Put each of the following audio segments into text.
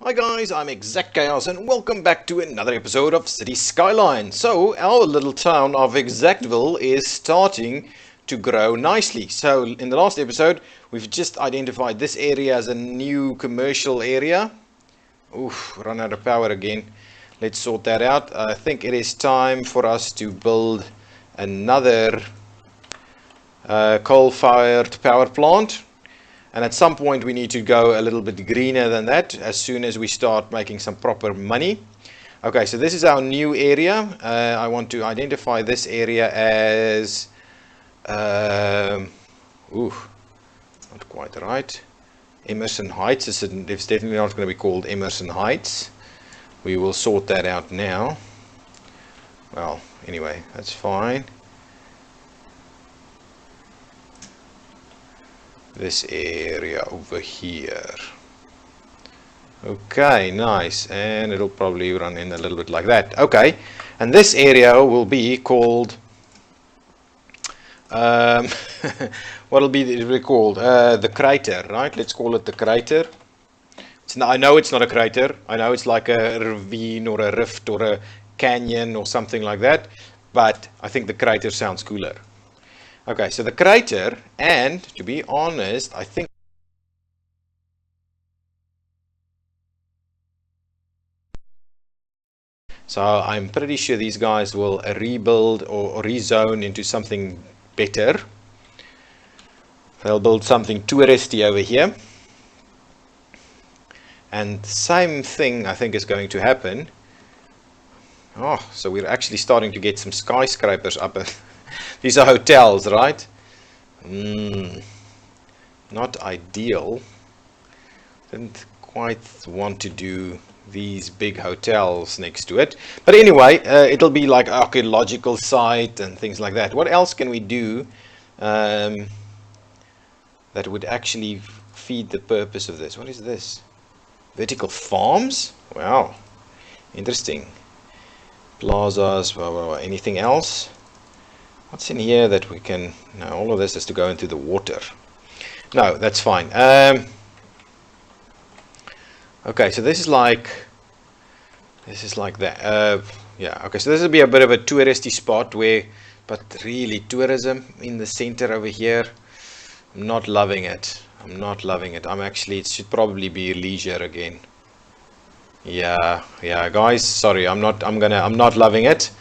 Hi guys, I'm ExactChaos and welcome back to another episode of Cities Skylines. So our little town of Exactville is starting to grow nicely. So in the last episode, we've just identified this area as a new commercial area. Oof, run out of power again. Let's sort that out. I think it is time for us to build another coal-fired power plant. And at some point we need to go a little bit greener than that as soon as we start making some proper money. Okay, so this is our new area. I want to identify this area as not quite right. Emerson Heights. It's definitely not going to be called Emerson Heights. We will sort that out now. Well, anyway, that's fine. This area over here. Okay, nice, and it'll probably run in a little bit like that. Okay, and this area will be called what'll be called the crater, right? Let's call it the crater. I know it's not a crater. I know it's like a ravine or a rift or a canyon or something like that, but I think the crater sounds cooler. Okay, so the crater, and to be honest, I think so. I'm pretty sure these guys will rebuild or rezone into something better. They'll build something touristy over here. And the same thing I think is going to happen. Oh, so we're actually starting to get some skyscrapers up. These are hotels, right? Not ideal. Didn't quite want to do these big hotels next to it. But anyway, it'll be like archaeological site and things like that. What else can we do that would actually feed the purpose of this? What is this? Vertical farms? Wow. Interesting. Plazas, anything else? What's in here that we can... No, all of this is to go into the water. No, that's fine. Okay, so this is like that. Yeah, okay, so this will be a bit of a touristy spot but really tourism in the center over here. I'm not loving it. It should probably be leisure again. Yeah, guys, sorry, I'm not loving it.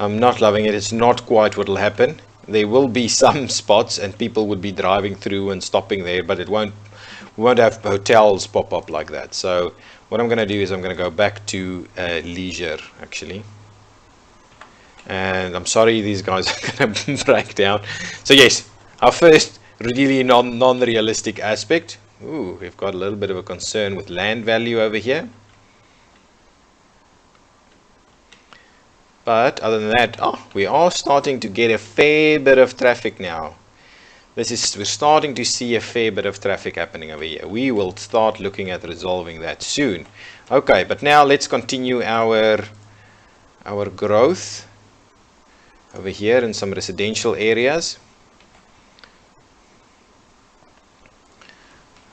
It's not quite what will happen. There will be some spots and people would be driving through and stopping there, but we won't have hotels pop up like that. So what I'm going to do is I'm going to go back to leisure actually. And I'm sorry, these guys are going to break down. So yes, our first really non-realistic aspect. Ooh, we've got a little bit of a concern with land value over here. But other than that, we are starting to get a fair bit of traffic now. We're starting to see a fair bit of traffic happening over here. We will start looking at resolving that soon. Okay, but now let's continue our growth over here in some residential areas.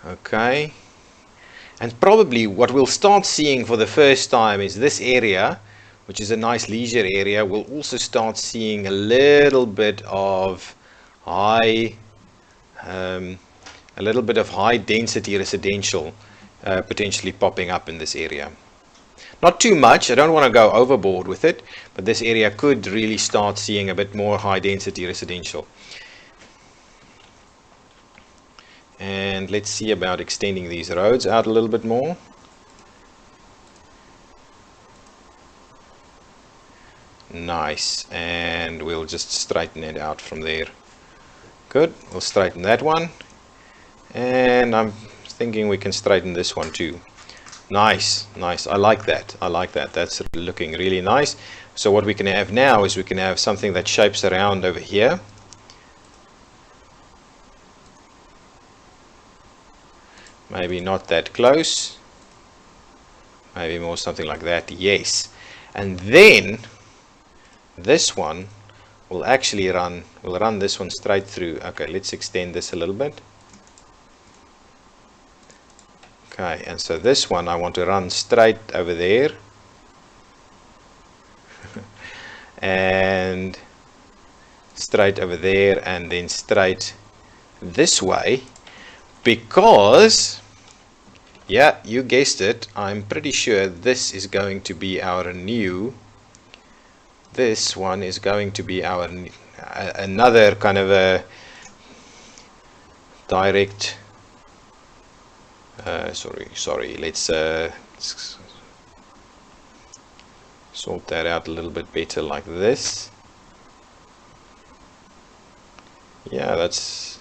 Okay, and probably what we'll start seeing for the first time is this area, which is a nice leisure area. We'll also start seeing a little bit of high density residential potentially popping up in this area. Not too much, I don't want to go overboard with it, but this area could really start seeing a bit more high density residential. And let's see about extending these roads out a little bit more. Nice, and we'll just straighten it out from there. Good, we'll straighten that one, and I'm thinking we can straighten this one too. Nice, I like that. That's looking really nice. So what we can have now is we can have something that shapes around over here. Maybe not that close, maybe more something like that. Yes, and then this one will actually run this one straight through. Okay, let's extend this a little bit. Okay, and so this one I want to run straight over there. And straight over there, and then straight this way, because, yeah, you guessed it, I'm pretty sure this is going to be our new, this one is going to be our another kind of a direct sorry, let's sort that out a little bit better like this. Yeah, that's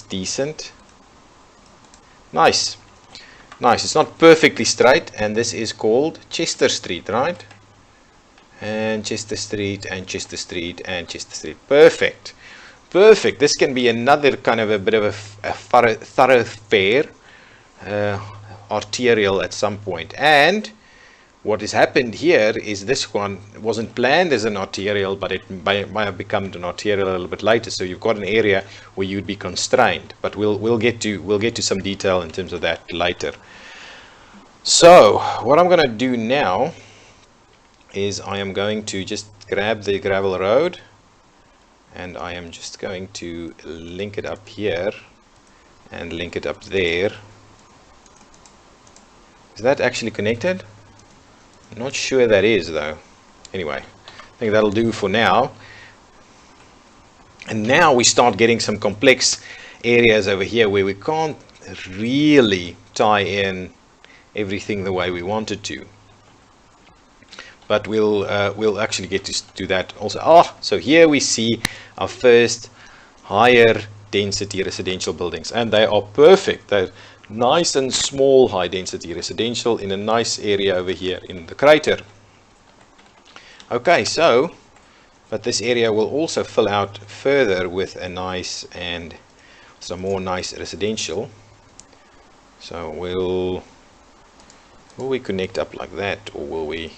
decent. Nice. Nice. It's not perfectly straight, and this is called Chester Street, right? And Chester Street, and Chester Street, and Chester Street. Perfect. Perfect. This can be another kind of a bit of a thoroughfare, arterial at some point. And what has happened here is this one wasn't planned as an arterial, but it might have become an arterial a little bit later. So you've got an area where you'd be constrained, but we'll get to some detail in terms of that later. So what I'm going to do now is I am going to just grab the gravel road, and I am just going to link it up here and link it up there. Is that actually connected? I'm not sure that is, though. Anyway, I think that'll do for now. And now we start getting some complex areas over here where we can't really tie in everything the way we wanted to. But we'll actually get to do that also. So here we see our first higher density residential buildings, and they are perfect. They're nice and small high density residential in a nice area over here in the crater. Okay, so but this area will also fill out further with a nice and some more nice residential. So will we connect up like that, or will we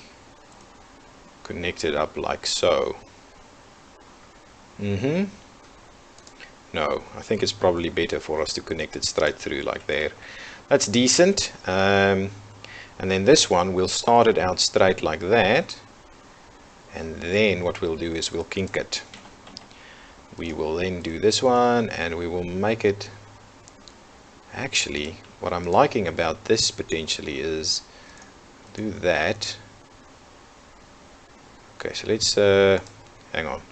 connect it up like so? No, I think it's probably better for us to connect it straight through like there. That's decent. And then this one, we'll start it out straight like that. And then what we'll do is we'll kink it. We will then do this one, and we will make it... Actually, what I'm liking about this potentially is do that. Okay, so let's hang on.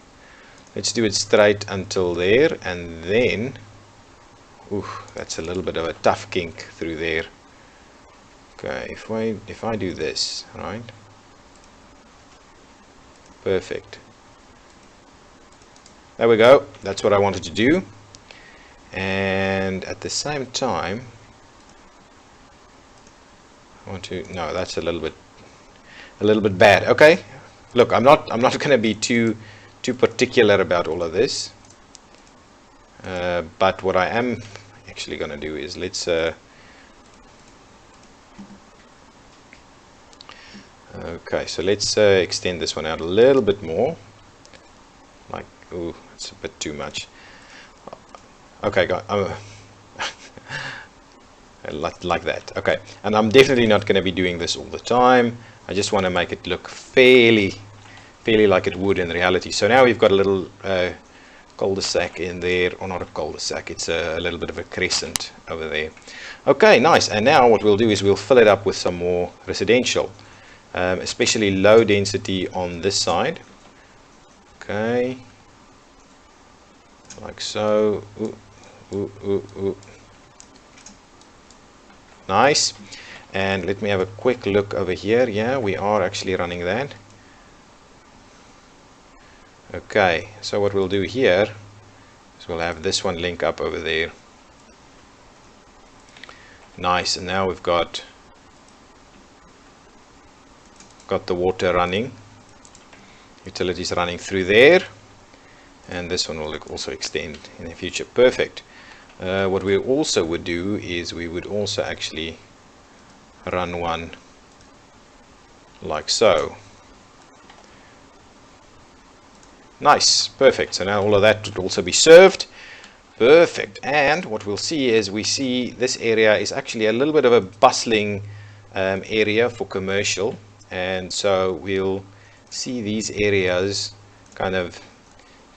Let's do it straight until there, and then, ooh, that's a little bit of a tough kink through there. Okay, if I do this, right? Perfect. There we go. That's what I wanted to do. And at the same time, I want to, no, that's a little bit bad. Okay. Look, I'm not going to be too particular about all of this, but what I am actually going to do is let's okay, so let's extend this one out a little bit more, like, ooh, it's a bit too much. Okay, guys, like that. Okay, and I'm definitely not going to be doing this all the time. I just want to make it look fairly like it would in reality. So now we've got a little cul-de-sac in there, or not a cul-de-sac, it's a little bit of a crescent over there. Okay, nice. And now what we'll do is we'll fill it up with some more residential, especially low density on this side. Okay, like so. Ooh. Nice. And let me have a quick look over here. Yeah, we are actually running that. Okay, so what we'll do here is we'll have this one link up over there. Nice. And now we've got the water running, utilities running through there, and this one will also extend in the future. Perfect. What we also would do is we would also actually run one like so. Nice, perfect. So now all of that would also be served. Perfect. And what we'll see is we see this area is actually a little bit of a bustling area for commercial, and so we'll see these areas kind of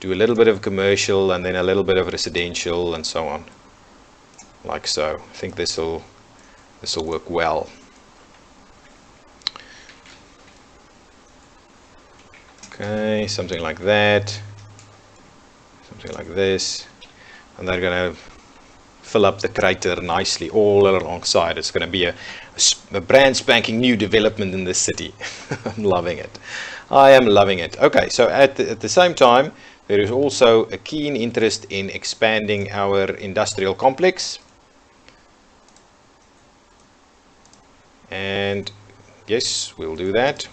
do a little bit of commercial and then a little bit of residential and so on, like so. I think this will work well. Okay, something like that, something like this, and they're going to fill up the crater nicely all alongside. It's going to be a brand spanking new development in this city. I'm loving it. I am loving it. Okay, so at the same time, there is also a keen interest in expanding our industrial complex. And yes, we'll do that.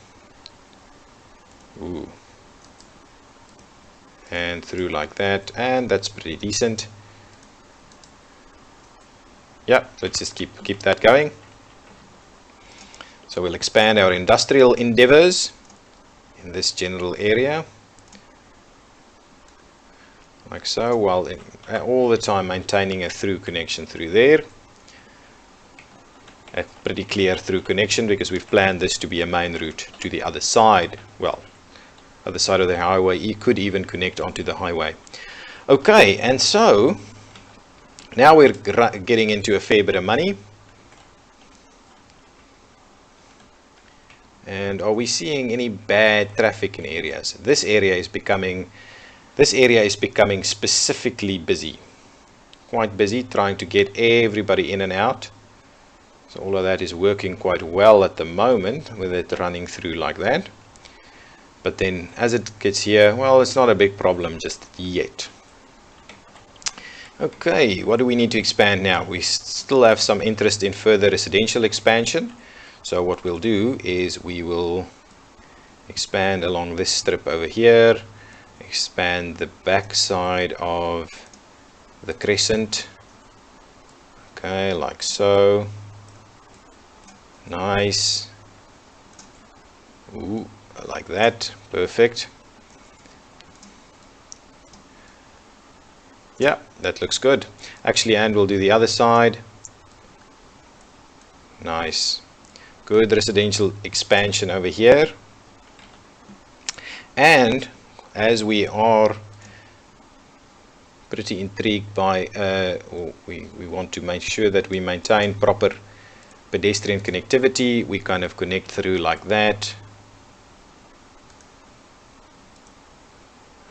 Ooh. And through like that, and that's pretty decent. Yeah, let's just keep that going. So we'll expand our industrial endeavors in this general area, like so, while all the time maintaining a through connection through there. A pretty clear through connection because we've planned this to be a main route to the other side. Well, other side of the highway. You could even connect onto the highway. Okay, and so now we're getting into a fair bit of money. And are we seeing any bad traffic in areas? This area is becoming specifically busy. Quite busy, trying to get everybody in and out. So all of that is working quite well at the moment with it running through like that. But then as it gets here, well, it's not a big problem just yet. Okay, what do we need to expand now? We still have some interest in further residential expansion. So what we'll do is we will expand along this strip over here, expand the back side of the crescent. Okay, like so. Nice. Ooh, like that. Perfect. Yeah, that looks good. Actually, and we'll do the other side. Nice. Good residential expansion over here. And as we are pretty intrigued by, we want to make sure that we maintain proper pedestrian connectivity, we kind of connect through like that.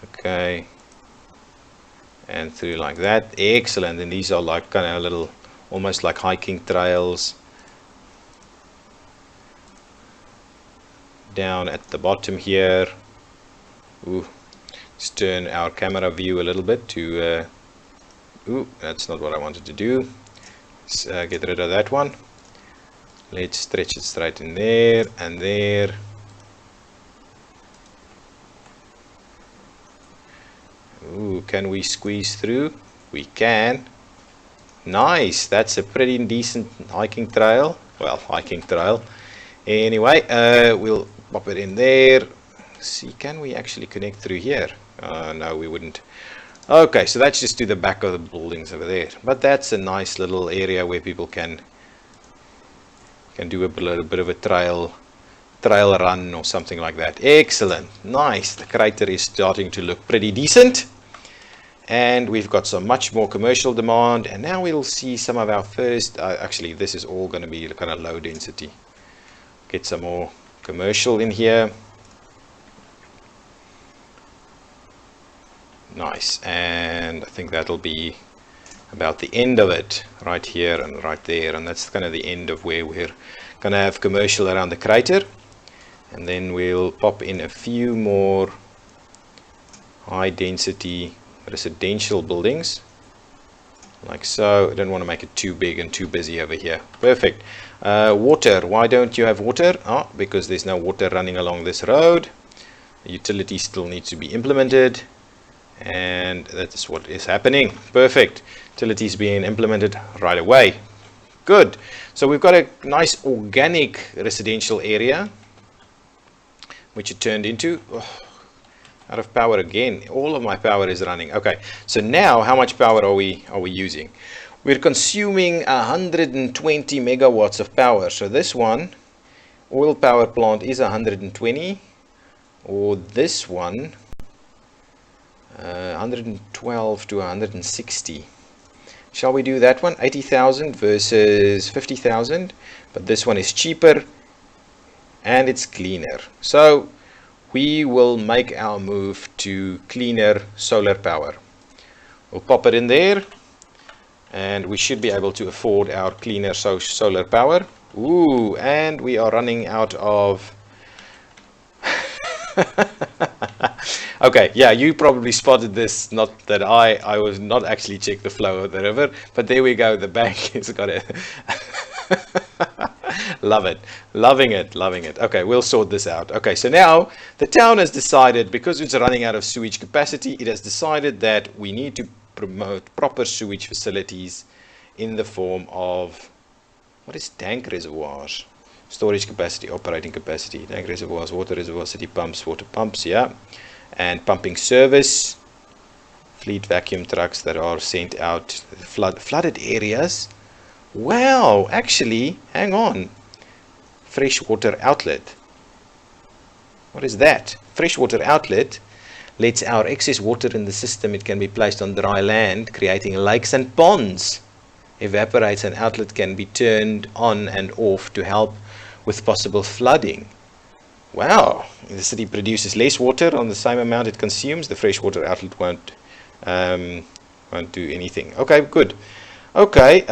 Okay. And through like that. Excellent. And these are like kind of little, almost like hiking trails. Down at the bottom here. Ooh, let's turn our camera view a little bit to ooh, that's not what I wanted to do. Let's get rid of that one. Let's stretch it straight in there and there. Ooh, can we squeeze through? We can. Nice, that's a pretty decent hiking trail. Well, hiking trail. Anyway, we'll pop it in there. See, can we actually connect through here? No, we wouldn't. Okay, so that's just to the back of the buildings over there. But that's a nice little area where people can do a little bit of a trail run or something like that. Excellent. Nice. The crater is starting to look pretty decent. And we've got some much more commercial demand. And now we'll see some of our first, actually this is all going to be kind of low density. Get some more commercial in here. Nice. And I think that'll be about the end of it right here and right there, and that's kind of the end of where we're gonna have commercial around the crater. And then we'll pop in a few more high density residential buildings like so. I don't want to make it too big and too busy over here. Perfect. Water, why don't you have water? Oh, because there's no water running along this road. The utility still needs to be implemented, and that's what is happening. Perfect. Utilities being implemented right away. Good. So we've got a nice organic residential area which it turned into. Oh, Out of power again. All of my power is running. Okay, so now how much power are we using? We're consuming 120 megawatts of power. So this one, oil power plant, is 120, or this one 112 to 160. Shall we do that one? 80,000 versus 50,000, but this one is cheaper and it's cleaner. So we will make our move to cleaner solar power. We'll pop it in there and we should be able to afford our cleaner solar power. Ooh, and we are running out of okay, yeah, you probably spotted this, not that I was not actually check the flow of the river, but there we go, the bank has got it. Love it, loving it, loving it. Okay, we'll sort this out. Okay, so now the town has decided, because it's running out of sewage capacity, it has decided that we need to promote proper sewage facilities in the form of, what is tank reservoirs? Storage capacity, operating capacity, tank reservoirs, water reservoirs, city pumps, water pumps, yeah. And pumping service, fleet vacuum trucks that are sent out, flooded areas. Wow, actually, hang on. Freshwater outlet. What is that? Freshwater outlet lets our excess water in the system, it can be placed on dry land, creating lakes and ponds. Evaporates, and outlet can be turned on and off to help with possible flooding. Wow, the city produces less water on the same amount it consumes. The freshwater outlet won't do anything. Okay, good. Okay,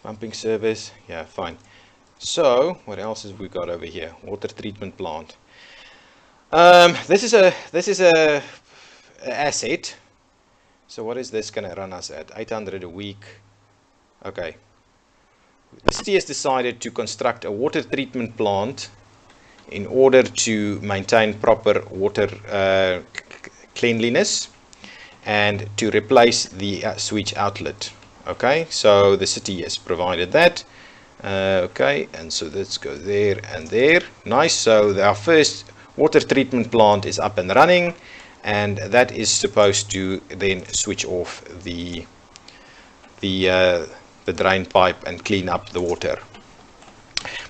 pumping service, yeah, fine. So what else have we got over here? Water treatment plant. This is a asset. So what is this going to run us at? 800 a week. Okay. The city has decided to construct a water treatment plant in order to maintain proper water cleanliness and to replace the sewage outlet. Okay, so the city has provided that. Okay, and so let's go there and there. Nice. So our first water treatment plant is up and running, and that is supposed to then switch off the drain pipe and clean up the water,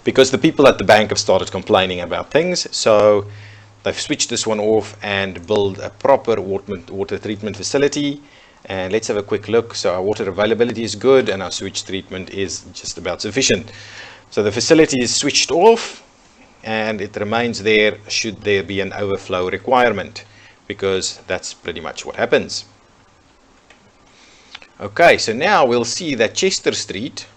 because the people at the bank have started complaining about things. So they've switched this one off and build a proper water treatment facility. And let's have a quick look. So our water availability is good and our sewage treatment is just about sufficient. So the facility is switched off and it remains there should there be an overflow requirement, because that's pretty much what happens. Okay, so now we'll see that Chester Street,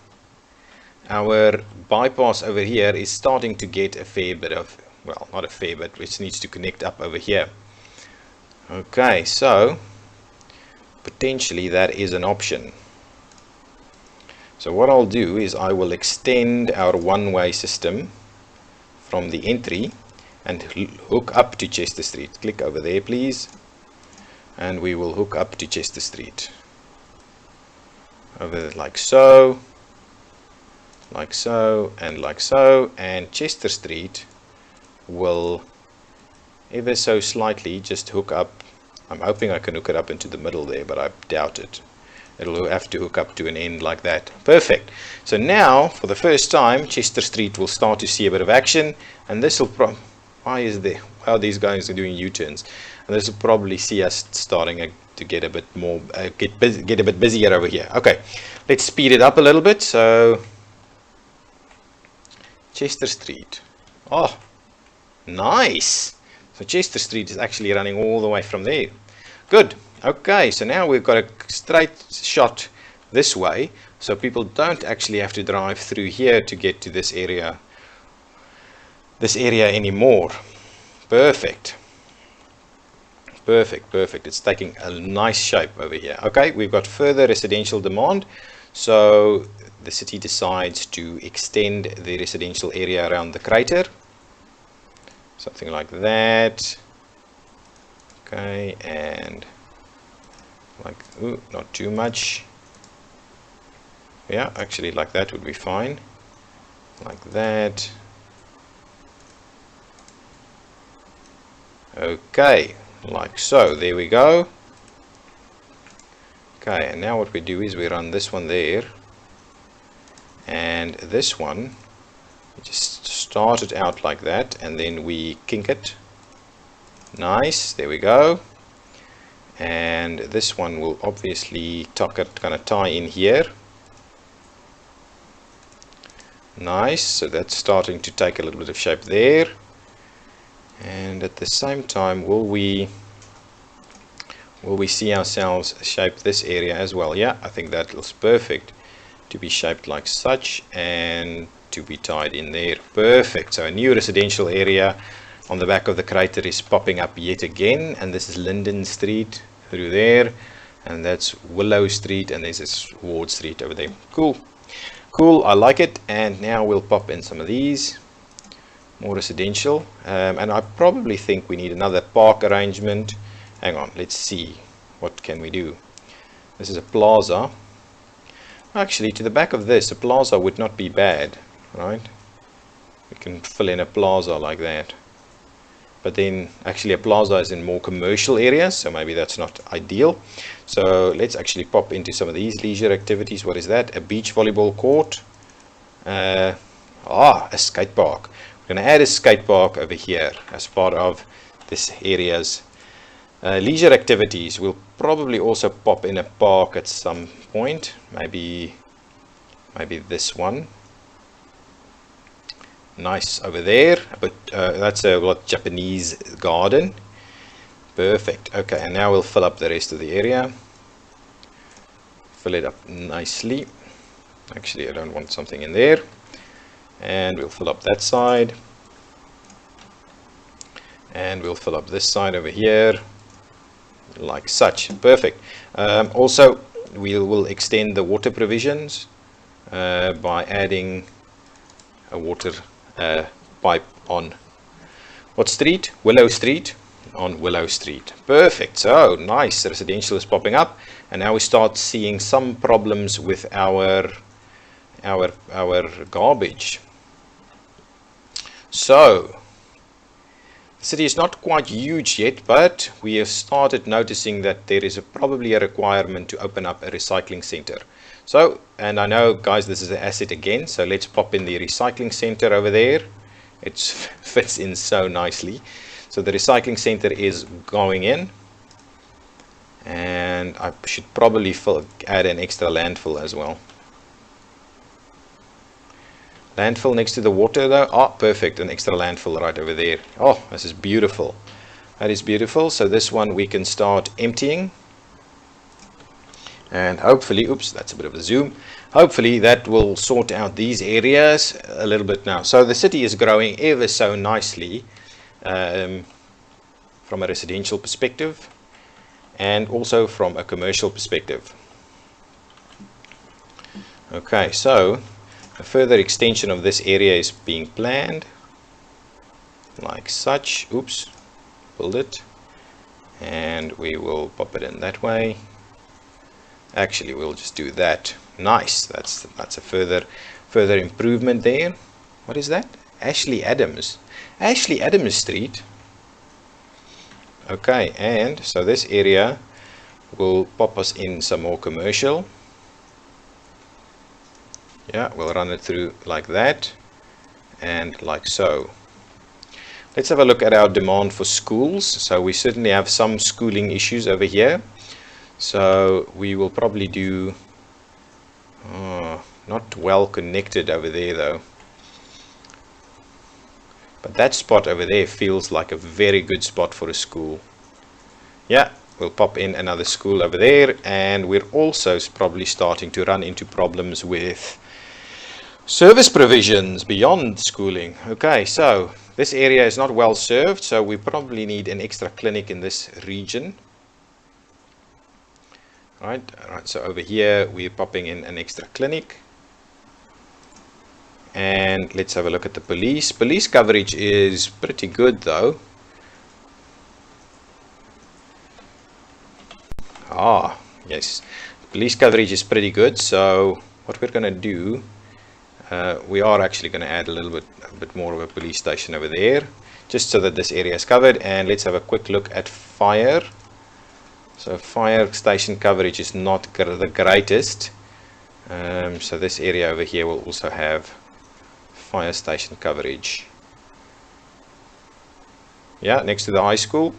our bypass over here, is starting to get a fair bit of, well, not a fair bit, which needs to connect up over here. Okay, so potentially that is an option. So what I'll do is I will extend our one-way system from the entry and hook up to Chester Street. Click over there, please, and we will hook up to Chester Street. Over like so, and like so, and Chester Street will ever so slightly just hook up. I'm hoping I can hook it up into the middle there, but I doubt it. It'll have to hook up to an end like that. Perfect. So now, for the first time, Chester Street will start to see a bit of action, and this will how these guys are doing U-turns, and this will probably see us starting to get a bit more get a bit busier over here. Okay, let's speed it up a little bit. So Chester Street. Oh, nice. So Chester Street is actually running all the way from there. Good. Okay, so now we've got a straight shot this way, so people don't actually have to drive through here to get to this area anymore. Perfect. Perfect. It's taking a nice shape over here. Okay, we've got further residential demand, so the city decides to extend the residential area around the crater. Something like that. Okay, and like, ooh, not too much. Yeah, actually like that would be fine. Like that. Okay, like so. There we go. Okay, and now what we do is we run this one there, and this one, we just start it out like that, and then we kink it. Nice, there we go. And this one will obviously kind of tie in here. Nice, so that's starting to take a little bit of shape there. And at the same time, will we see ourselves shape this area as well? Yeah, I think that looks perfect to be shaped like such and to be tied in there. Perfect. So a new residential area on the back of the crater is popping up yet again, and this is Linden Street through there, and that's Willow Street, and there's this Ward Street over there. Cool, I like it. And now we'll pop in some of these more residential, and I probably think we need another park arrangement. Hang on, let's see, what can we do? This is a plaza. Actually, to the back of this, a plaza would not be bad, right? We can fill in a plaza like that. But then actually a plaza is in more commercial areas, so maybe that's not ideal. So let's actually pop into some of these leisure activities. What is that? A beach volleyball court. A skate park. We're going to add a skate park over here as part of this area's leisure activities. We'll probably also pop in a park at some point. Maybe this one. Nice over there, but that's a Japanese garden. Perfect. Okay, and now we'll fill up the rest of the area. Fill it up nicely. Actually, I don't want something in there. And we'll fill up that side. And we'll fill up this side over here, like such. Perfect. Also, we will extend the water provisions by adding a water pipe on what street? Willow Street. On Willow Street. Perfect. So nice, residential is popping up, and now we start seeing some problems with our garbage. So the city is not quite huge yet, but we have started noticing that there is probably a requirement to open up a recycling center. So, and I know, guys, this is an asset again, so let's pop in the recycling center over there. It fits in so nicely. So the recycling center is going in, and I should probably add an extra landfill as well. Landfill next to the water though. Oh, perfect, an extra landfill right over there. Oh, this is beautiful. That is beautiful. So this one we can start emptying. And hopefully, oops, that's a bit of a zoom. Hopefully that will sort out these areas a little bit now. So the city is growing ever so nicely from a residential perspective and also from a commercial perspective. Okay, so a further extension of this area is being planned like such. Oops, build it, and we will pop it in that way. Actually, we'll just do that. Nice. That's a further improvement there. What is that? Ashley Adams Street. Okay, and so this area will pop us in some more commercial. Yeah, we'll run it through like that and like so. Let's have a look at our demand for schools. So we certainly have some schooling issues over here. So we will probably do not well connected over there though. But that spot over there feels like a very good spot for a school. Yeah, we'll pop in another school over there, and we're also probably starting to run into problems with service provisions beyond schooling. Okay, so this area is not well served, so we probably need an extra clinic in this region. Right, so over here we're popping in an extra clinic. And let's have a look at the police. Police coverage is pretty good though. Ah, yes, police coverage is pretty good. So what we're going to do, we are actually going to add a bit more of a police station over there, just so that this area is covered. And let's have a quick look at fire. So fire station coverage is not the greatest. So this area over here will also have fire station coverage. Yeah, next to the high school.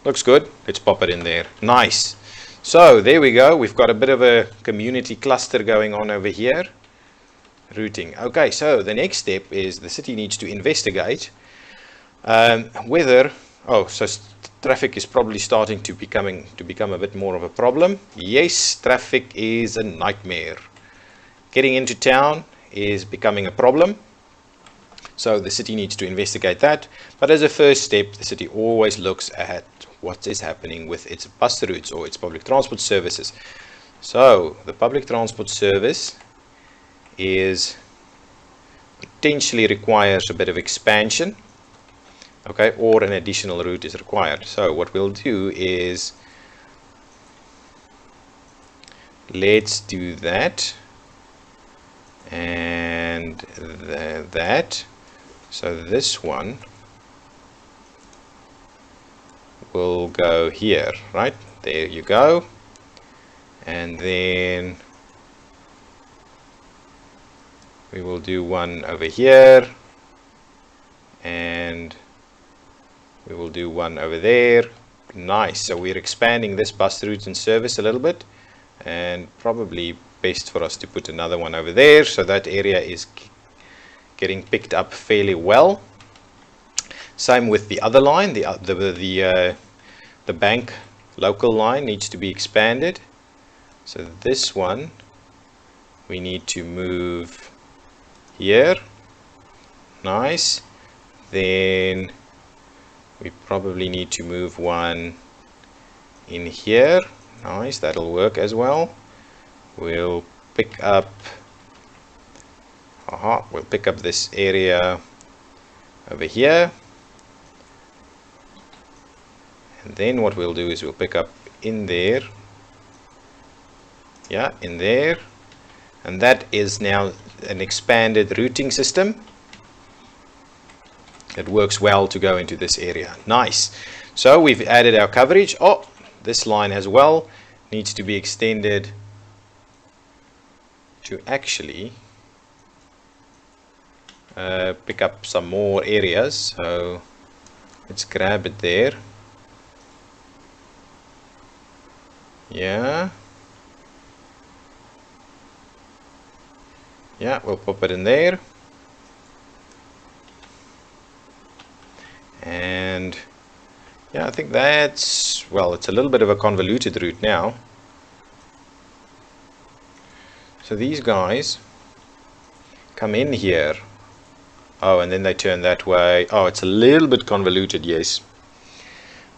Looks good. Let's pop it in there. Nice. So there we go. We've got a bit of a community cluster going on over here. Routing. Okay, so the next step is the city needs to investigate whether, so traffic is probably starting to become a bit more of a problem. Yes, traffic is a nightmare. Getting into town is becoming a problem. So the city needs to investigate that. But as a first step, the city always looks at what is happening with its bus routes or its public transport services. So the public transport service is potentially requires a bit of expansion, okay, or an additional route is required. So what we'll do is let's do that and that. So this one will go here, right? There you go. And then we will do one over here, and we will do one over there. Nice. So we're expanding this bus route and service a little bit, and probably best for us to put another one over there, so that area is getting picked up fairly well. Same with the other line, the bank local line needs to be expanded. So this one we need to move here. Nice. Then we probably need to move one in here. Nice, that'll work as well. We'll pick up this area over here, and then what we'll do is we'll pick up in there, yeah, in there, and that is now an expanded routing system. It works well to go into this area. Nice. So we've added our coverage. Oh, this line as well needs to be extended to actually pick up some more areas. So let's grab it there. Yeah, we'll pop it in there. And yeah, I think that's, well, it's a little bit of a convoluted route now. So these guys come in here. Oh, and then they turn that way. Oh, it's a little bit convoluted, yes.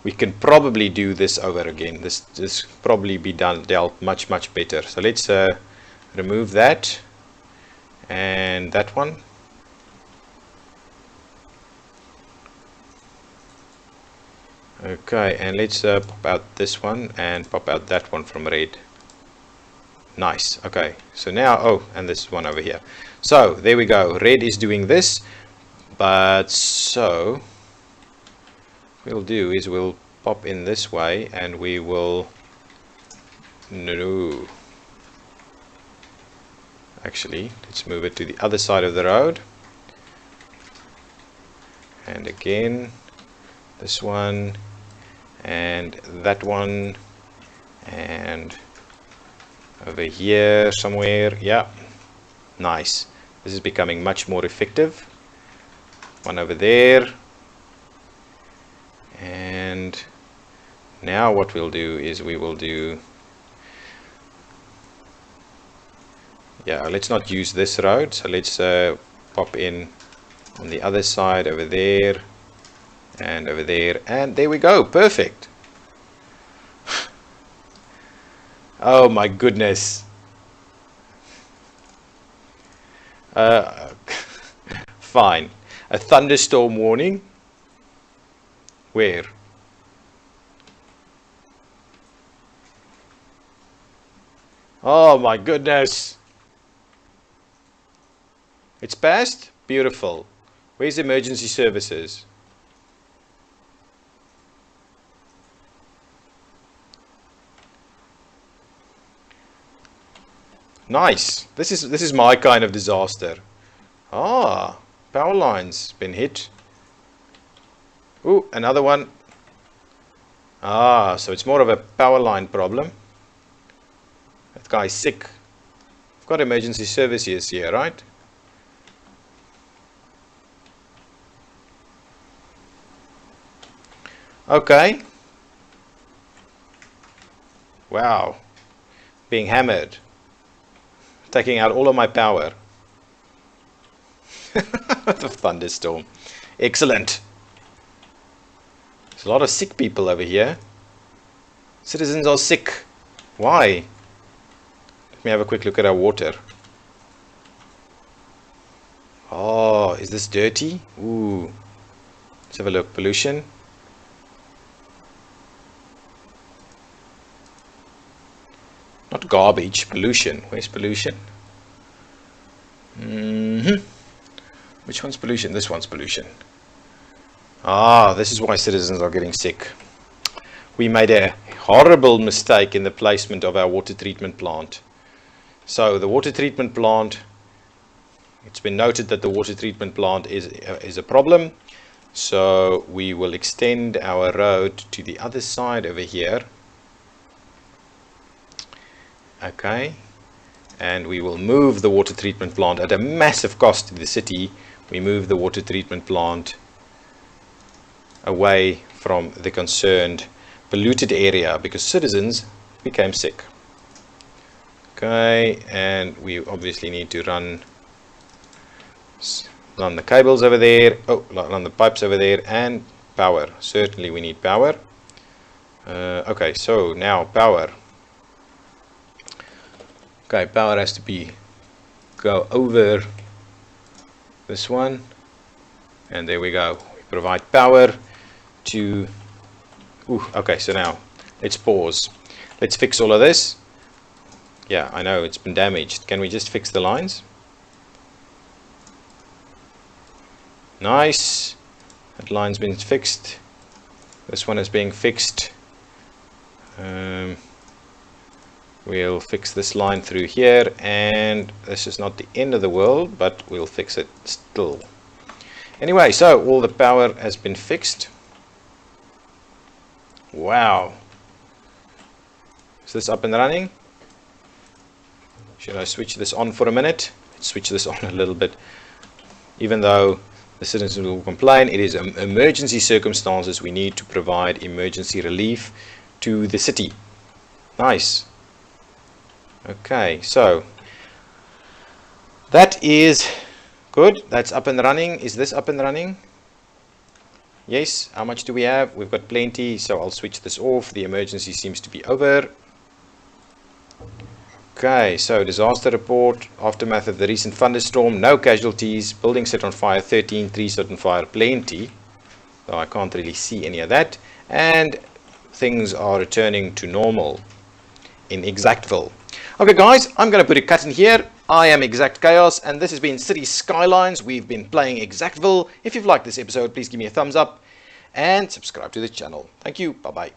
We can probably do this over again. This probably be dealt much better. So let's remove that and that one. Okay, and let's pop out this one and pop out that one from red. Nice. Okay, so now, oh, and this one over here. So there we go. Red is doing this, but so we'll do is we'll pop in this way, and we will actually, let's move it to the other side of the road, and again this one and that one, and over here somewhere. Yeah, nice. This is becoming much more effective. One over there. And now what we'll do is we will do, yeah, let's not use this road, so let's pop in on the other side over there and over there, and there we go. Perfect. Oh my goodness. Fine. A thunderstorm warning. Where? Oh my goodness. It's passed? Beautiful. Where's emergency services? Nice. This is my kind of disaster. Ah, power lines been hit. Ooh, another one. Ah, so it's more of a power line problem. That guy's sick. I've got emergency services here, right? Okay. Wow. Being hammered. Taking out all of my power. The thunderstorm. Excellent. There's a lot of sick people over here. Citizens are sick. Why? Let me have a quick look at our water. Oh, is this dirty? Ooh. Let's have a look. Pollution. Not garbage, pollution. Where's pollution? Which one's pollution? This one's pollution. Ah, this is why citizens are getting sick. We made a horrible mistake in the placement of our water treatment plant. So the water treatment plant, it's been noted that the water treatment plant is a problem. So we will extend our road to the other side over here. Okay, and we will move the water treatment plant at a massive cost to the city. We move the water treatment plant away from the concerned polluted area because citizens became sick. Okay, and we obviously need to run the cables over there. Oh, run the pipes over there, and power. Certainly we need power. Okay, so now power. Okay, power has to go over this one, and there we go. We provide power to. Okay, so now let's pause. Let's fix all of this. Yeah, I know it's been damaged. Can we just fix the lines? Nice. That line's been fixed. This one is being fixed. We'll fix this line through here, and this is not the end of the world, but we'll fix it still. Anyway, so all the power has been fixed. Wow. Is this up and running? Should I switch this on for a minute? Let's switch this on a little bit. Even though the citizens will complain, it is emergency circumstances. We need to provide emergency relief to the city. Nice. Okay, so that is good. That's up and running. Is this up and running? Yes. How much do we have? We've got plenty, so I'll switch this off. The emergency seems to be over. Okay, so disaster report, aftermath of the recent thunderstorm, no casualties, building set on fire 13, trees set on fire plenty, though I can't really see any of that, and things are returning to normal in Exactville. Okay guys, I'm going to put a cut in here. I am ExactChaos, and this has been Cities Skylines. We've been playing Exactville. If you've liked this episode, please give me a thumbs up and subscribe to the channel. Thank you. Bye-bye.